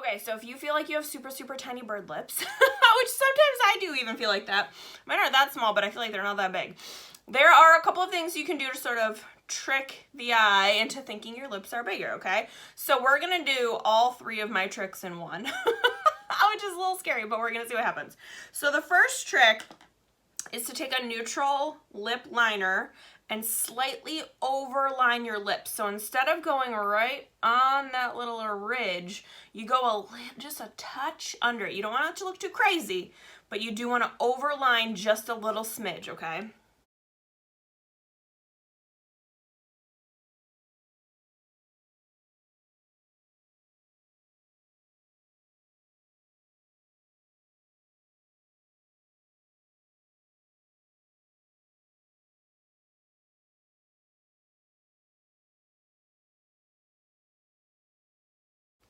Okay, so if you feel like you have super, super tiny bird lips, which sometimes I do even feel like that. Mine aren't that small, but I feel like they're not that big. There are a couple of things you can do to sort of trick the eye into thinking your lips are bigger, okay? So we're gonna do all three of my tricks in one, which is a little scary, but we're gonna see what happens. So the first trick is to take a neutral lip liner and slightly overline your lips. So instead of going right on that little ridge, you go just a touch under it. You don't want it to look too crazy, but you do want to overline just a little smidge, okay?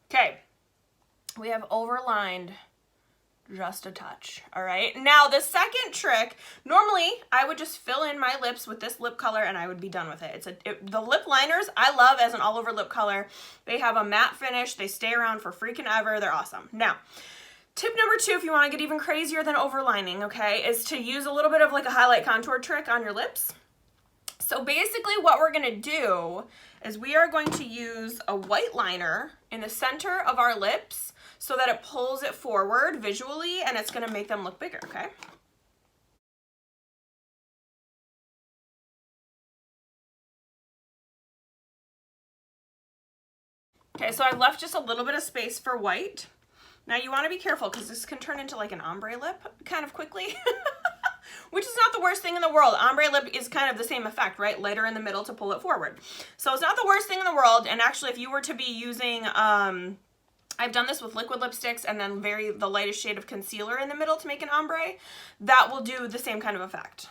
Okay, we have overlined just a touch, all right? Now the second trick, normally I would just fill in my lips with this lip color and I would be done with it. The lip liners I love as an all over lip color. They have a matte finish, they stay around for freaking ever, they're awesome. Now, tip number 2, if you want to get even crazier than overlining, okay, is to use a little bit of like a highlight contour trick on your lips. So basically what we're gonna do is we are going to use a white liner in the center of our lips so that it pulls it forward visually and it's gonna make them look bigger, okay? Okay, so I left just a little bit of space for white. Now you wanna be careful because this can turn into like an ombre lip kind of quickly. Which is not the worst thing in the world. Ombre lip is kind of the same effect, right? Lighter in the middle to pull it forward. So it's not the worst thing in the world. And actually, if you were to be using, I've done this with liquid lipsticks and then the lightest shade of concealer in the middle to make an ombre, that will do the same kind of effect.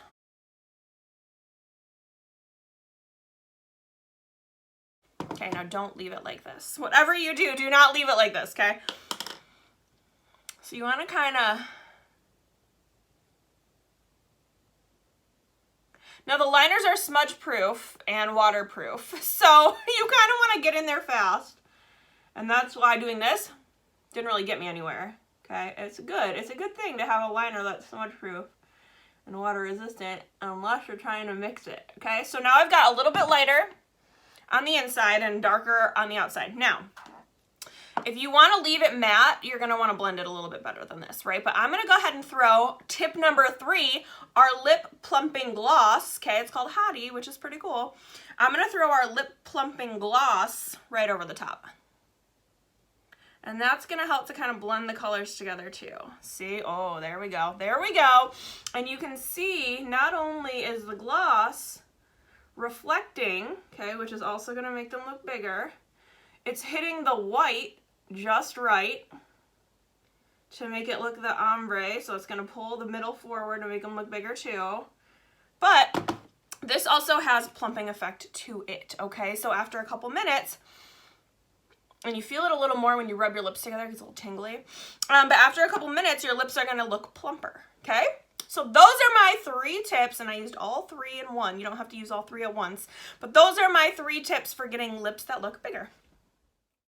Okay, now don't leave it like this. Whatever you do, do not leave it like this, okay? So you want to kind of... Now the liners are smudge proof and waterproof, so you kind of want to get in there fast. And that's why doing this didn't really get me anywhere, okay? It's a good thing to have a liner that's smudge proof and water resistant unless you're trying to mix it, okay? So now I've got a little bit lighter on the inside and darker on the outside. Now, if you want to leave it matte, you're going to want to blend it a little bit better than this, right? But I'm going to go ahead and throw tip number 3, our lip plumping gloss. Okay, it's called Hottie, which is pretty cool. I'm going to throw our lip plumping gloss right over the top. And that's going to help to kind of blend the colors together too. See? Oh, there we go. There we go. And you can see not only is the gloss reflecting, okay, which is also going to make them look bigger, it's hitting the white just right to make it look the ombre, so it's going to pull the middle forward to make them look bigger too. But this also has plumping effect to it, okay? So after a couple minutes, and you feel it a little more when you rub your lips together, it's a little tingly, but after a couple minutes, your lips are going to look plumper, okay? So those are my 3 tips, and I used all 3 in one. You don't have to use all 3 at once, but those are my 3 tips for getting lips that look bigger.